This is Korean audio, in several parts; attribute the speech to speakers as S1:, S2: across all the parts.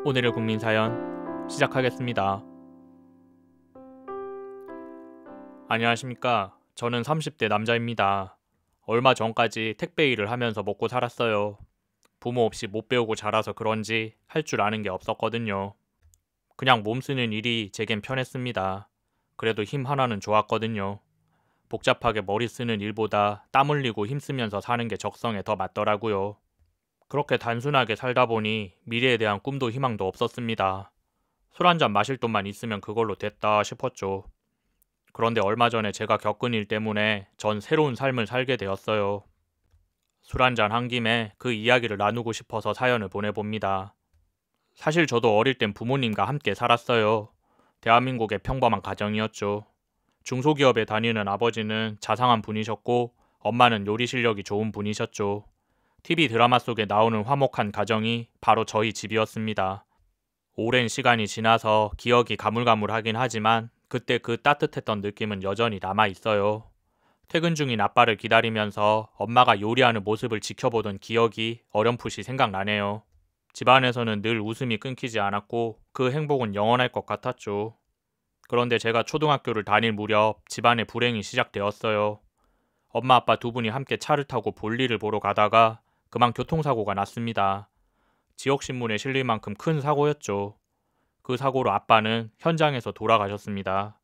S1: 오늘의 국민사연 시작하겠습니다. 안녕하십니까. 저는 30대 남자입니다. 얼마 전까지 택배 일을 하면서 먹고 살았어요. 부모 없이 못 배우고 자라서 그런지 할 줄 아는 게 없었거든요. 그냥 몸 쓰는 일이 제겐 편했습니다. 그래도 힘 하나는 좋았거든요. 복잡하게 머리 쓰는 일보다 땀 흘리고 힘쓰면서 사는 게 적성에 더 맞더라고요. 그렇게 단순하게 살다 보니 미래에 대한 꿈도 희망도 없었습니다. 술 한잔 마실 돈만 있으면 그걸로 됐다 싶었죠. 그런데 얼마 전에 제가 겪은 일 때문에 전 새로운 삶을 살게 되었어요. 술 한잔 한 김에 그 이야기를 나누고 싶어서 사연을 보내봅니다. 사실 저도 어릴 땐 부모님과 함께 살았어요. 대한민국의 평범한 가정이었죠. 중소기업에 다니는 아버지는 자상한 분이셨고 엄마는 요리 실력이 좋은 분이셨죠. TV 드라마 속에 나오는 화목한 가정이 바로 저희 집이었습니다. 오랜 시간이 지나서 기억이 가물가물하긴 하지만 그때 그 따뜻했던 느낌은 여전히 남아있어요. 퇴근 중인 아빠를 기다리면서 엄마가 요리하는 모습을 지켜보던 기억이 어렴풋이 생각나네요. 집안에서는 늘 웃음이 끊기지 않았고 그 행복은 영원할 것 같았죠. 그런데 제가 초등학교를 다닐 무렵 집안에 불행이 시작되었어요. 엄마 아빠 두 분이 함께 차를 타고 볼일을 보러 가다가 그만 교통사고가 났습니다. 지역신문에 실릴 만큼 큰 사고였죠. 그 사고로 아빠는 현장에서 돌아가셨습니다.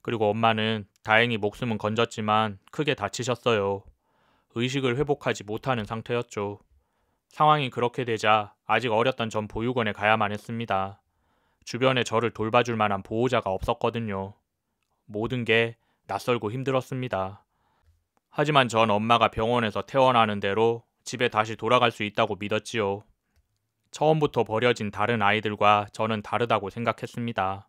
S1: 그리고 엄마는 다행히 목숨은 건졌지만 크게 다치셨어요. 의식을 회복하지 못하는 상태였죠. 상황이 그렇게 되자 아직 어렸던 전 보육원에 가야만 했습니다. 주변에 저를 돌봐줄 만한 보호자가 없었거든요. 모든 게 낯설고 힘들었습니다. 하지만 전 엄마가 병원에서 퇴원하는 대로 집에 다시 돌아갈 수 있다고 믿었지요. 처음부터 버려진 다른 아이들과 저는 다르다고 생각했습니다.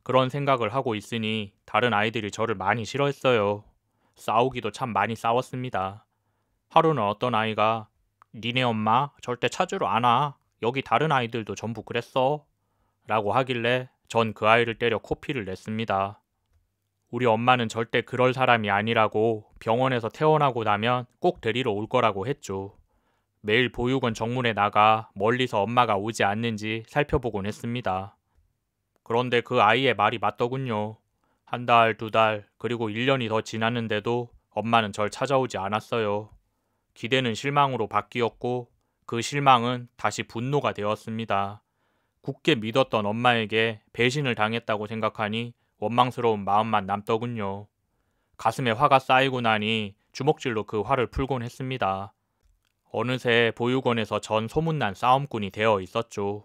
S1: 그런 생각을 하고 있으니 다른 아이들이 저를 많이 싫어했어요. 싸우기도 참 많이 싸웠습니다. 하루는 어떤 아이가 니네 엄마 절대 찾으러 안 와. 여기 다른 아이들도 전부 그랬어. 라고 하길래 전 그 아이를 때려 코피를 냈습니다. 우리 엄마는 절대 그럴 사람이 아니라고 병원에서 퇴원하고 나면 꼭 데리러 올 거라고 했죠. 매일 보육원 정문에 나가 멀리서 엄마가 오지 않는지 살펴보곤 했습니다. 그런데 그 아이의 말이 맞더군요. 한 달, 두 달, 그리고 1년이 더 지났는데도 엄마는 절 찾아오지 않았어요. 기대는 실망으로 바뀌었고 그 실망은 다시 분노가 되었습니다. 굳게 믿었던 엄마에게 배신을 당했다고 생각하니 원망스러운 마음만 남더군요. 가슴에 화가 쌓이고 나니 주먹질로 그 화를 풀곤 했습니다. 어느새 보육원에서 전 소문난 싸움꾼이 되어 있었죠.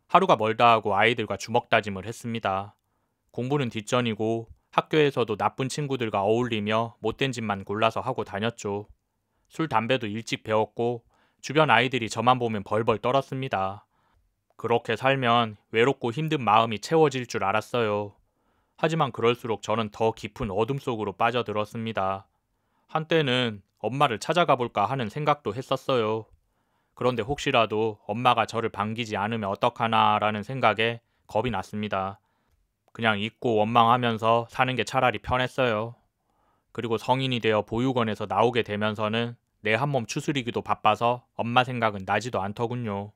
S1: 하루가 멀다 하고 아이들과 주먹다짐을 했습니다. 공부는 뒷전이고 학교에서도 나쁜 친구들과 어울리며 못된 짓만 골라서 하고 다녔죠. 술, 담배도 일찍 배웠고 주변 아이들이 저만 보면 벌벌 떨었습니다. 그렇게 살면 외롭고 힘든 마음이 채워질 줄 알았어요. 하지만 그럴수록 저는 더 깊은 어둠 속으로 빠져들었습니다. 한때는 엄마를 찾아가 볼까 하는 생각도 했었어요. 그런데 혹시라도 엄마가 저를 반기지 않으면 어떡하나라는 생각에 겁이 났습니다. 그냥 잊고 원망하면서 사는 게 차라리 편했어요. 그리고 성인이 되어 보육원에서 나오게 되면서는 내 한몸 추스리기도 바빠서 엄마 생각은 나지도 않더군요.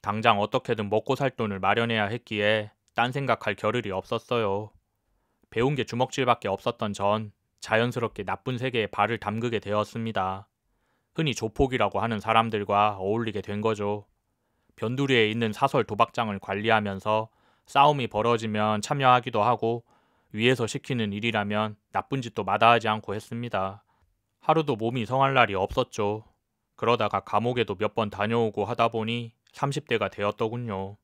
S1: 당장 어떻게든 먹고 살 돈을 마련해야 했기에 딴 생각할 겨를이 없었어요. 배운 게 주먹질밖에 없었던 전 자연스럽게 나쁜 세계에 발을 담그게 되었습니다. 흔히 조폭이라고 하는 사람들과 어울리게 된 거죠. 변두리에 있는 사설 도박장을 관리하면서 싸움이 벌어지면 참여하기도 하고 위에서 시키는 일이라면 나쁜 짓도 마다하지 않고 했습니다. 하루도 몸이 성할 날이 없었죠. 그러다가 감옥에도 몇 번 다녀오고 하다 보니 30대가 되었더군요.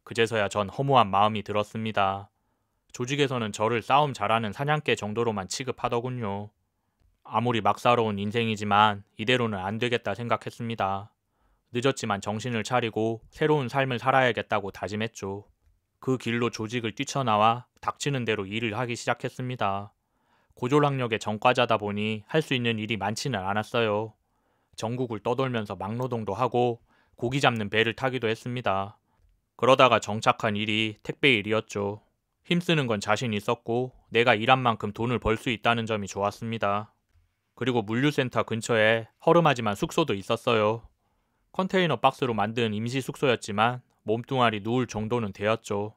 S1: 그제서야 전 허무한 마음이 들었습니다. 조직에서는 저를 싸움 잘하는 사냥개 정도로만 취급하더군요. 아무리 막사로운 인생이지만 이대로는 안 되겠다 생각했습니다. 늦었지만 정신을 차리고 새로운 삶을 살아야겠다고 다짐했죠. 그 길로 조직을 뛰쳐나와 닥치는 대로 일을 하기 시작했습니다. 고졸학력의 전과자다 보니 할 수 있는 일이 많지는 않았어요. 전국을 떠돌면서 막노동도 하고 고기 잡는 배를 타기도 했습니다. 그러다가 정착한 일이 택배 일이었죠. 힘쓰는 건 자신 있었고 내가 일한 만큼 돈을 벌 수 있다는 점이 좋았습니다. 그리고 물류센터 근처에 허름하지만 숙소도 있었어요. 컨테이너 박스로 만든 임시 숙소였지만 몸뚱아리 누울 정도는 되었죠.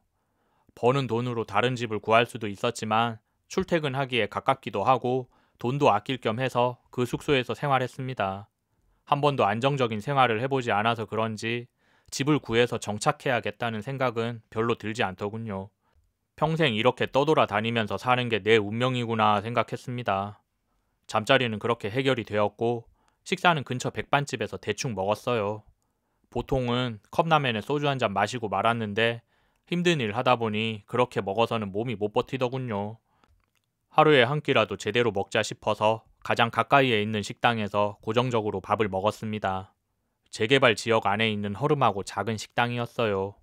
S1: 버는 돈으로 다른 집을 구할 수도 있었지만 출퇴근하기에 가깝기도 하고 돈도 아낄 겸 해서 그 숙소에서 생활했습니다. 한 번도 안정적인 생활을 해보지 않아서 그런지 집을 구해서 정착해야겠다는 생각은 별로 들지 않더군요. 평생 이렇게 떠돌아다니면서 사는 게 내 운명이구나 생각했습니다. 잠자리는 그렇게 해결이 되었고 식사는 근처 백반집에서 대충 먹었어요. 보통은 컵라면에 소주 한 잔 마시고 말았는데 힘든 일 하다 보니 그렇게 먹어서는 몸이 못 버티더군요. 하루에 한 끼라도 제대로 먹자 싶어서 가장 가까이에 있는 식당에서 고정적으로 밥을 먹었습니다. 재개발 지역 안에 있는 허름하고 작은 식당이었어요.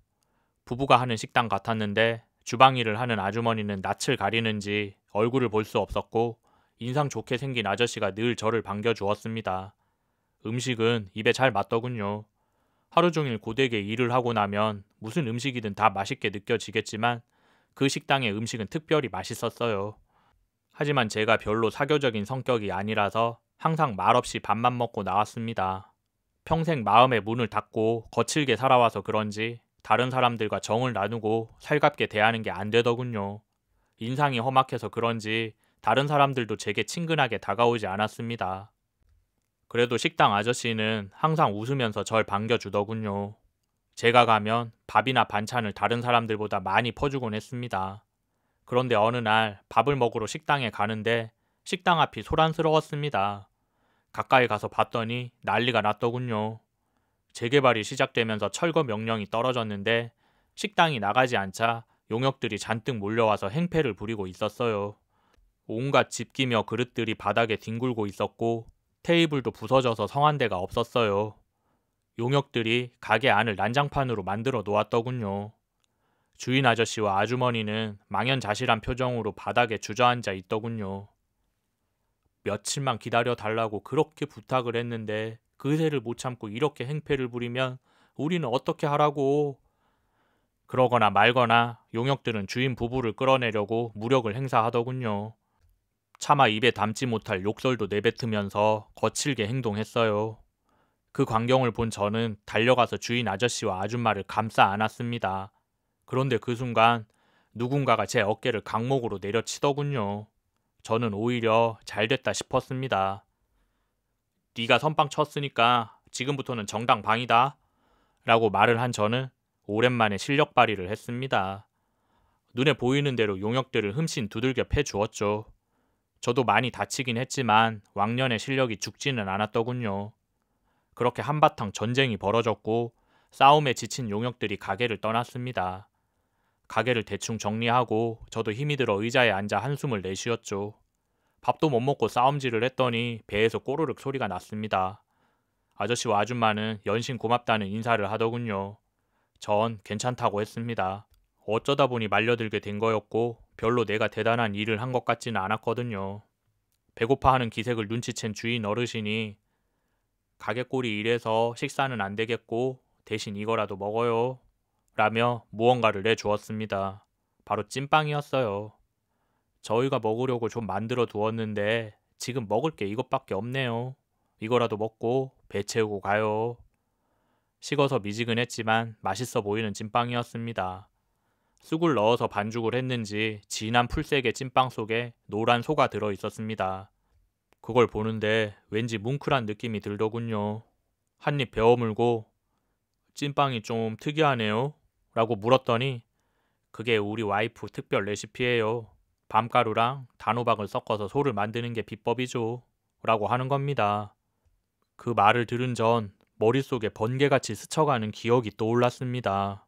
S1: 부부가 하는 식당 같았는데 주방 일을 하는 아주머니는 낯을 가리는지 얼굴을 볼 수 없었고 인상 좋게 생긴 아저씨가 늘 저를 반겨주었습니다. 음식은 입에 잘 맞더군요. 하루 종일 고되게 일을 하고 나면 무슨 음식이든 다 맛있게 느껴지겠지만 그 식당의 음식은 특별히 맛있었어요. 하지만 제가 별로 사교적인 성격이 아니라서 항상 말없이 밥만 먹고 나왔습니다. 평생 마음의 문을 닫고 거칠게 살아와서 그런지 다른 사람들과 정을 나누고 살갑게 대하는 게 안 되더군요. 인상이 험악해서 그런지 다른 사람들도 제게 친근하게 다가오지 않았습니다. 그래도 식당 아저씨는 항상 웃으면서 절 반겨주더군요. 제가 가면 밥이나 반찬을 다른 사람들보다 많이 퍼주곤 했습니다. 그런데 어느 날 밥을 먹으러 식당에 가는데 식당 앞이 소란스러웠습니다. 가까이 가서 봤더니 난리가 났더군요. 재개발이 시작되면서 철거 명령이 떨어졌는데 식당이 나가지 않자 용역들이 잔뜩 몰려와서 행패를 부리고 있었어요. 온갖 집기며 그릇들이 바닥에 뒹굴고 있었고 테이블도 부서져서 성한 데가 없었어요. 용역들이 가게 안을 난장판으로 만들어 놓았더군요. 주인 아저씨와 아주머니는 망연자실한 표정으로 바닥에 주저앉아 있더군요. 며칠만 기다려 달라고 그렇게 부탁을 했는데 그새를 못 참고 이렇게 행패를 부리면 우리는 어떻게 하라고. 그러거나 말거나 용역들은 주인 부부를 끌어내려고 무력을 행사하더군요. 차마 입에 담지 못할 욕설도 내뱉으면서 거칠게 행동했어요. 그 광경을 본 저는 달려가서 주인 아저씨와 아줌마를 감싸 안았습니다. 그런데 그 순간 누군가가 제 어깨를 강목으로 내려치더군요. 저는 오히려 잘됐다 싶었습니다. 네가 선빵 쳤으니까 지금부터는 정당방위다 라고 말을 한 저는 오랜만에 실력 발휘를 했습니다. 눈에 보이는 대로 용역들을 흠씬 두들겨 패주었죠. 저도 많이 다치긴 했지만 왕년의 실력이 죽지는 않았더군요. 그렇게 한바탕 전쟁이 벌어졌고 싸움에 지친 용역들이 가게를 떠났습니다. 가게를 대충 정리하고 저도 힘이 들어 의자에 앉아 한숨을 내쉬었죠. 밥도 못 먹고 싸움질을 했더니 배에서 꼬르륵 소리가 났습니다. 아저씨와 아줌마는 연신 고맙다는 인사를 하더군요. 전 괜찮다고 했습니다. 어쩌다 보니 말려들게 된 거였고 별로 내가 대단한 일을 한 것 같지는 않았거든요. 배고파하는 기색을 눈치챈 주인 어르신이 가게 꼴이 이래서 식사는 안 되겠고 대신 이거라도 먹어요 라며 무언가를 내주었습니다. 바로 찐빵이었어요. 저희가 먹으려고 좀 만들어 두었는데 지금 먹을 게 이것밖에 없네요. 이거라도 먹고 배 채우고 가요. 식어서 미지근했지만 맛있어 보이는 찐빵이었습니다. 쑥을 넣어서 반죽을 했는지 진한 풀색의 찐빵 속에 노란 소가 들어 있었습니다. 그걸 보는데 왠지 뭉클한 느낌이 들더군요. 한입 베어물고 찐빵이 좀 특이하네요 라고 물었더니 그게 우리 와이프 특별 레시피예요. 밤가루랑 단호박을 섞어서 소를 만드는 게 비법이죠 라고 하는 겁니다. 그 말을 들은 전 머릿속에 번개같이 스쳐가는 기억이 떠올랐습니다.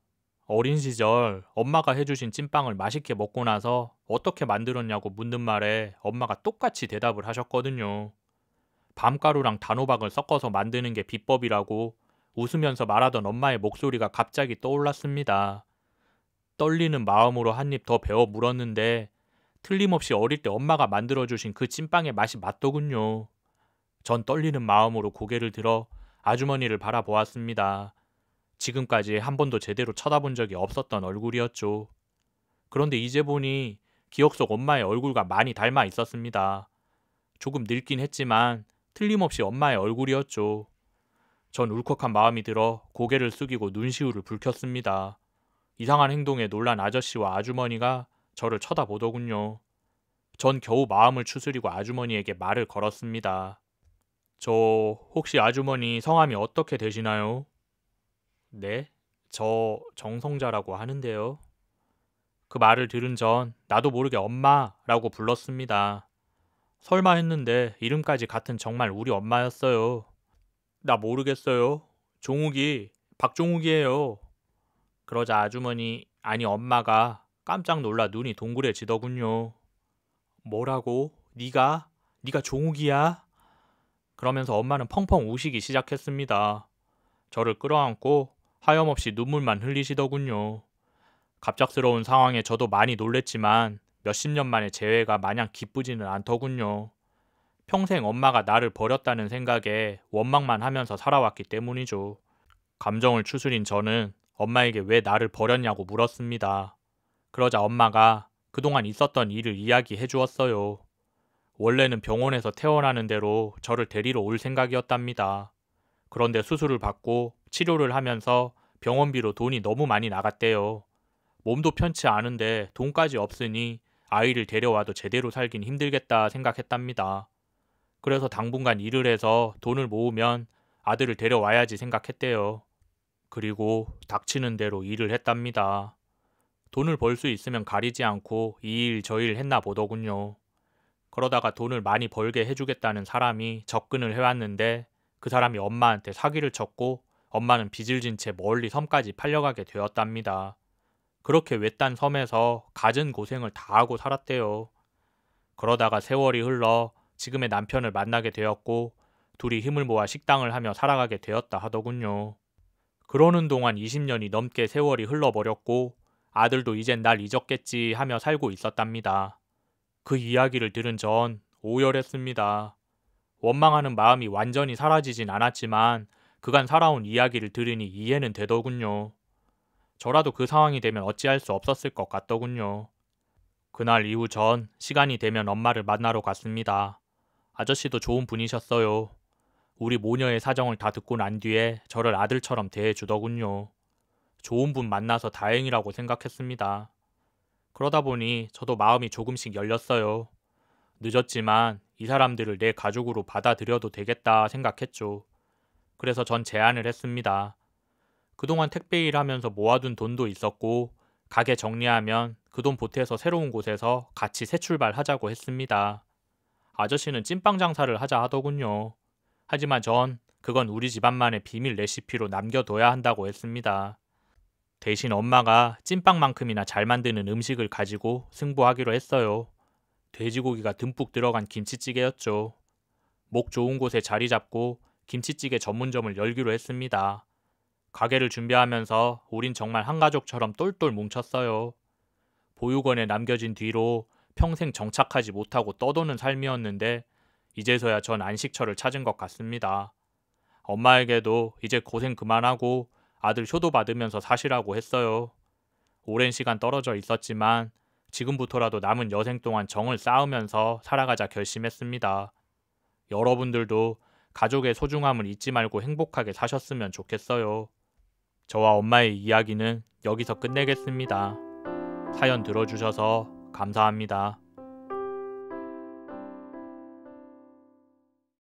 S1: 어린 시절 엄마가 해주신 찐빵을 맛있게 먹고 나서 어떻게 만들었냐고 묻는 말에 엄마가 똑같이 대답을 하셨거든요. 밤가루랑 단호박을 섞어서 만드는 게 비법이라고 웃으면서 말하던 엄마의 목소리가 갑자기 떠올랐습니다. 떨리는 마음으로 한 입 더 베어 물었는데 틀림없이 어릴 때 엄마가 만들어주신 그 찐빵의 맛이 맞더군요. 전 떨리는 마음으로 고개를 들어 아주머니를 바라보았습니다. 지금까지 한 번도 제대로 쳐다본 적이 없었던 얼굴이었죠. 그런데 이제 보니 기억 속 엄마의 얼굴과 많이 닮아 있었습니다. 조금 늙긴 했지만 틀림없이 엄마의 얼굴이었죠. 전 울컥한 마음이 들어 고개를 숙이고 눈시울을 붉혔습니다. 이상한 행동에 놀란 아저씨와 아주머니가 저를 쳐다보더군요. 전 겨우 마음을 추스리고 아주머니에게 말을 걸었습니다. 저 혹시 아주머니 성함이 어떻게 되시나요? 네, 저 정성자라고 하는데요. 그 말을 들은 전 나도 모르게 엄마라고 불렀습니다. 설마 했는데 이름까지 같은 정말 우리 엄마였어요. 나 모르겠어요. 종욱이, 박종욱이에요. 그러자 아주머니, 아니 엄마가 깜짝 놀라 눈이 동그래지더군요. 뭐라고? 네가 종욱이야? 그러면서 엄마는 펑펑 우시기 시작했습니다. 저를 끌어안고 하염없이 눈물만 흘리시더군요. 갑작스러운 상황에 저도 많이 놀랬지만 몇십 년 만의 재회가 마냥 기쁘지는 않더군요. 평생 엄마가 나를 버렸다는 생각에 원망만 하면서 살아왔기 때문이죠. 감정을 추스린 저는 엄마에게 왜 나를 버렸냐고 물었습니다. 그러자 엄마가 그동안 있었던 일을 이야기해 주었어요. 원래는 병원에서 퇴원하는 대로 저를 데리러 올 생각이었답니다. 그런데 수술을 받고 치료를 하면서 병원비로 돈이 너무 많이 나갔대요. 몸도 편치 않은데 돈까지 없으니 아이를 데려와도 제대로 살긴 힘들겠다 생각했답니다. 그래서 당분간 일을 해서 돈을 모으면 아들을 데려와야지 생각했대요. 그리고 닥치는 대로 일을 했답니다. 돈을 벌 수 있으면 가리지 않고 이 일 저 일 했나 보더군요. 그러다가 돈을 많이 벌게 해주겠다는 사람이 접근을 해왔는데 그 사람이 엄마한테 사기를 쳤고 엄마는 빚을 진 채 멀리 섬까지 팔려가게 되었답니다. 그렇게 외딴 섬에서 갖은 고생을 다 하고 살았대요. 그러다가 세월이 흘러 지금의 남편을 만나게 되었고 둘이 힘을 모아 식당을 하며 살아가게 되었다 하더군요. 그러는 동안 20년이 넘게 세월이 흘러버렸고 아들도 이젠 날 잊었겠지 하며 살고 있었답니다. 그 이야기를 들은 전 오열했습니다. 원망하는 마음이 완전히 사라지진 않았지만 그간 살아온 이야기를 들으니 이해는 되더군요. 저라도 그 상황이 되면 어찌할 수 없었을 것 같더군요. 그날 이후 전 시간이 되면 엄마를 만나러 갔습니다. 아저씨도 좋은 분이셨어요. 우리 모녀의 사정을 다 듣고 난 뒤에 저를 아들처럼 대해주더군요. 좋은 분 만나서 다행이라고 생각했습니다. 그러다 보니 저도 마음이 조금씩 열렸어요. 늦었지만 이 사람들을 내 가족으로 받아들여도 되겠다 생각했죠. 그래서 전 제안을 했습니다. 그동안 택배 일하면서 모아둔 돈도 있었고 가게 정리하면 그 돈 보태서 새로운 곳에서 같이 새 출발하자고 했습니다. 아저씨는 찐빵 장사를 하자 하더군요. 하지만 전 그건 우리 집안만의 비밀 레시피로 남겨둬야 한다고 했습니다. 대신 엄마가 찐빵만큼이나 잘 만드는 음식을 가지고 승부하기로 했어요. 돼지고기가 듬뿍 들어간 김치찌개였죠. 목 좋은 곳에 자리 잡고 김치찌개 전문점을 열기로 했습니다. 가게를 준비하면서 우린 정말 한 가족처럼 똘똘 뭉쳤어요. 보육원에 남겨진 뒤로 평생 정착하지 못하고 떠도는 삶이었는데 이제서야 전 안식처를 찾은 것 같습니다. 엄마에게도 이제 고생 그만하고 아들 효도 받으면서 사시라고 했어요. 오랜 시간 떨어져 있었지만 지금부터라도 남은 여생 동안 정을 쌓으면서 살아가자 결심했습니다. 여러분들도 가족의 소중함을 잊지 말고 행복하게 사셨으면 좋겠어요. 저와 엄마의 이야기는 여기서 끝내겠습니다. 사연 들어주셔서 감사합니다.